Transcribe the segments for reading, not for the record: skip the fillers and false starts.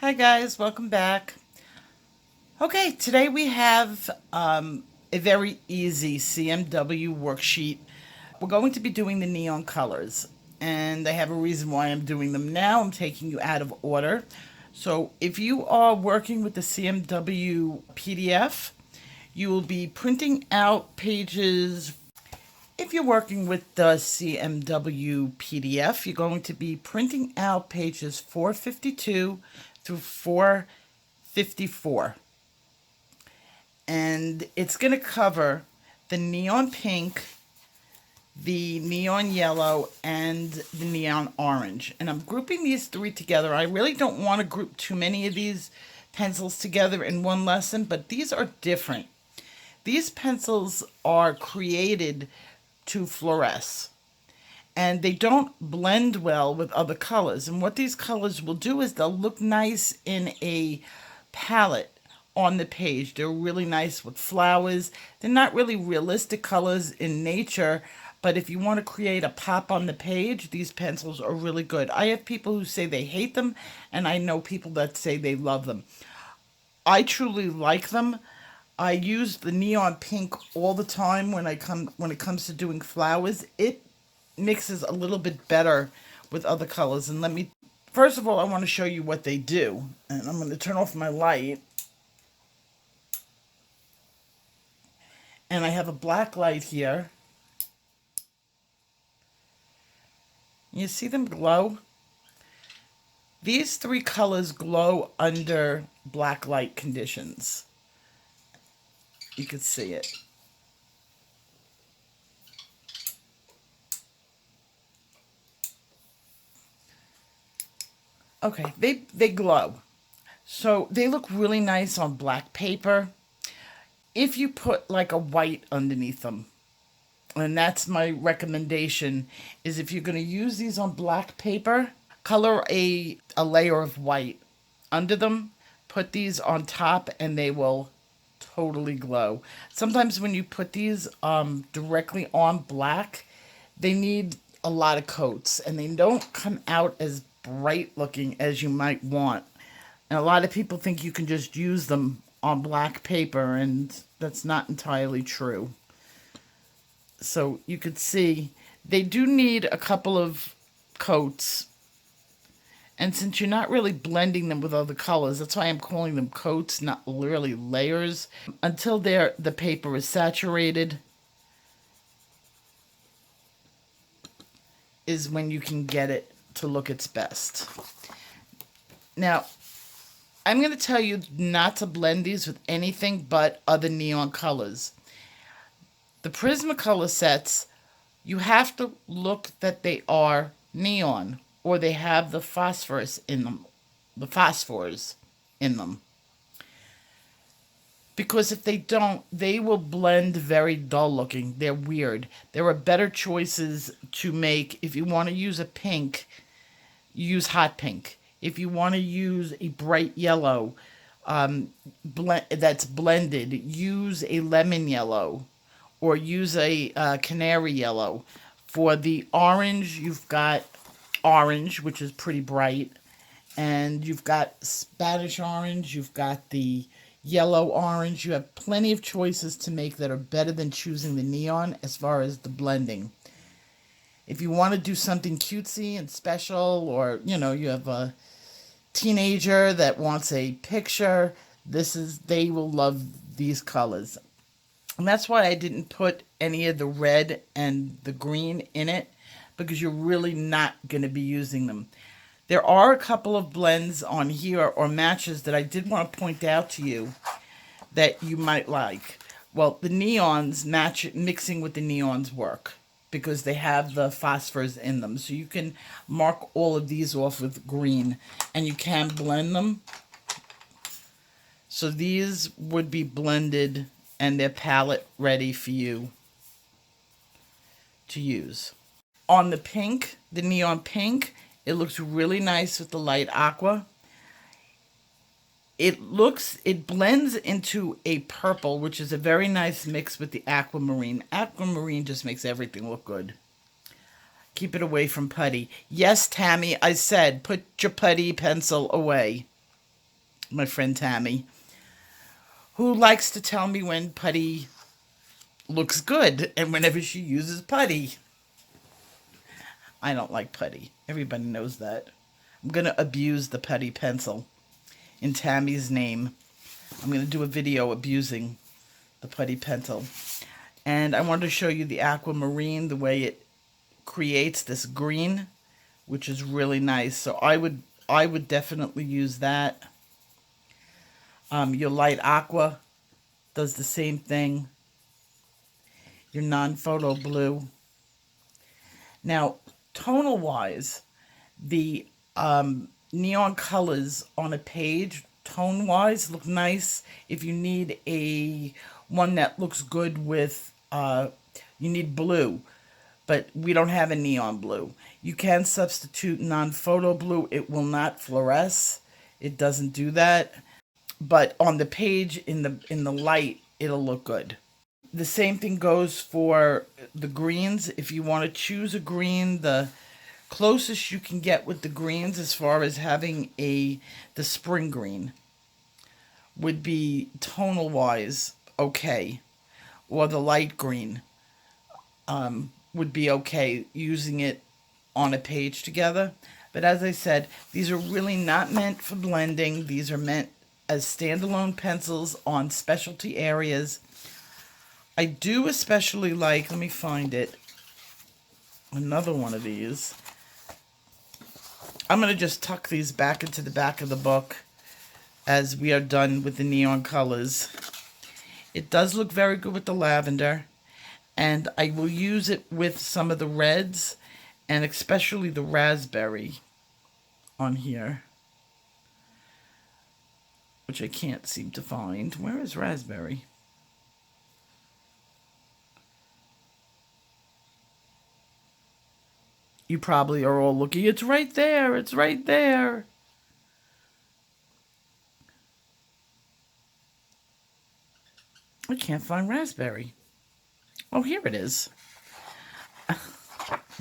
Hi guys, welcome back. Okay, today we have a very easy CMW worksheet. We're going to be doing the neon colors, and I have a reason why I'm doing them now. I'm taking you out of order. So if you are working with the CMW PDF, you will be printing out pages. If you're working with the CMW PDF, you're going to be printing out pages 452 through 454. And it's going to cover the neon pink, the neon yellow, and the neon orange. And I'm grouping these three together. I really don't want to group too many of these pencils together in one lesson, but these are different. These pencils are created to fluoresce, and they don't blend well with other colors. And what these colors will do is they'll look nice in a palette on the page. They're really nice with flowers. They're not really realistic colors in nature, but if you want to create a pop on the page, these pencils are really good. I have people who say they hate them, and I know people that say they love them. I truly like them. I use the neon pink all the time when it comes to doing flowers. It mixes a little bit better with other colors. And first of all, I want to show you what they do. And I'm going to turn off my light. And I have a black light here. You see them glow? These three colors glow under black light conditions. You can see it. Okay, they glow. So they look really nice on black paper. If you put like a white underneath them, and that's my recommendation, is if you're going to use these on black paper, color a layer of white under them, put these on top, and they will totally glow. Sometimes when you put these directly on black, they need a lot of coats, and they don't come out as bright looking as you might want. And a lot of people think you can just use them on black paper, and that's not entirely true. So you could see they do need a couple of coats. And since you're not really blending them with other colors, that's why I'm calling them coats, not really layers. Until the paper is saturated is when you can get it to look its best. Now, I'm going to tell you not to blend these with anything but other neon colors. The Prismacolor sets, you have to look that they are neon, or they have the phosphorus in them, the phosphors in them. Because if they don't, they will blend very dull looking. They're weird. There are better choices to make. If you want to use a pink, use hot pink. If you want to use a bright yellow that's blended, use a lemon yellow or use a canary yellow. For the orange, you've got orange, which is pretty bright, and you've got Spanish orange, you've got the yellow orange. You have plenty of choices to make that are better than choosing the neon as far as the blending. If you want to do something cutesy and special, or you have a teenager that wants a picture, they will love these colors. And that's why I didn't put any of the red and the green in it, because you're really not going to be using them. There are a couple of blends on here or matches that I did want to point out to you that you might like. Well, the neons mixing with the neons work because they have the phosphors in them. So you can mark all of these off with green, and you can blend them. So these would be blended and they're palette ready for you to use. On the pink, the neon pink, it looks really nice with the light aqua. It blends into a purple, which is a very nice mix with the aquamarine. Aquamarine just makes everything look good. Keep it away from putty. Yes, Tammy, I said, put your putty pencil away. my friend Tammy, who likes to tell me when putty looks good and whenever she uses putty. I don't like putty. Everybody knows that. I'm going to abuse the putty pencil in Tammy's name. I'm going to do a video abusing the putty pencil. And I wanted to show you the aquamarine, the way it creates this green, which is really nice. So I would definitely use that. Your light aqua does the same thing. Your non-photo blue. Now, tonal wise, the neon colors on a page, tone wise, look nice. If you need one that looks good with, you need blue, but we don't have a neon blue. You can substitute non-photo blue. It will not fluoresce. It doesn't do that. But on the page, in the light, it'll look good. The same thing goes for the greens. If you want to choose a green, the closest you can get with the greens as far as having the spring green would be tonal wise okay, or the light green would be okay using it on a page together. But as I said, these are really not meant for blending. These are meant as standalone pencils on specialty areas. I do especially like, let me find it, another one of these. I'm going to just tuck these back into the back of the book as we are done with the neon colors. It does look very good with the lavender, and I will use it with some of the reds, and especially the raspberry on here, which I can't seem to find. Where is raspberry? You probably are all looking. It's right there. It's right there. I can't find raspberry. Oh, here it is.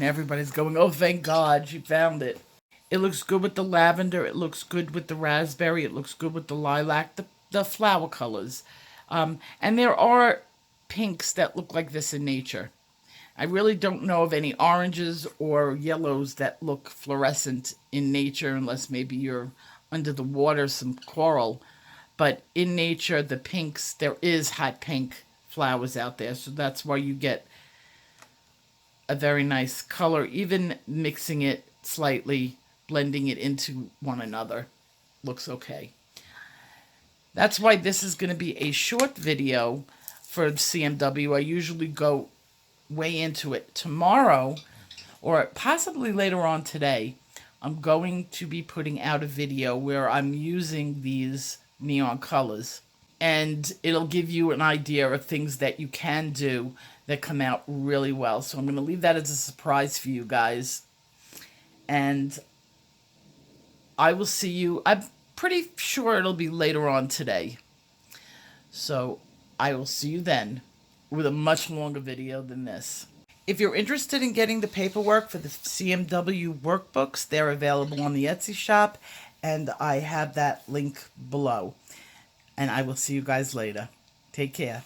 Everybody's going, oh, thank God she found it. It looks good with the lavender. It looks good with the raspberry. It looks good with the lilac, the flower colors. And there are pinks that look like this in nature. I really don't know of any oranges or yellows that look fluorescent in nature, unless maybe you're under the water, some coral. But in nature, the pinks, there is hot pink flowers out there. So that's why you get a very nice color, even mixing it slightly, blending it into one another. Looks okay. That's why this is going to be a short video for CMW. I usually go way into it. Tomorrow, or possibly later on today, I'm going to be putting out a video where I'm using these neon colors, and it'll give you an idea of things that you can do that come out really well. So I'm going to leave that as a surprise for you guys, and I will see you. I'm pretty sure it'll be later on today, so I will see you then with a much longer video than this. If you're interested in getting the paperwork for the CMW workbooks, they're available on the Etsy shop, and I have that link below. And I will see you guys later. Take care.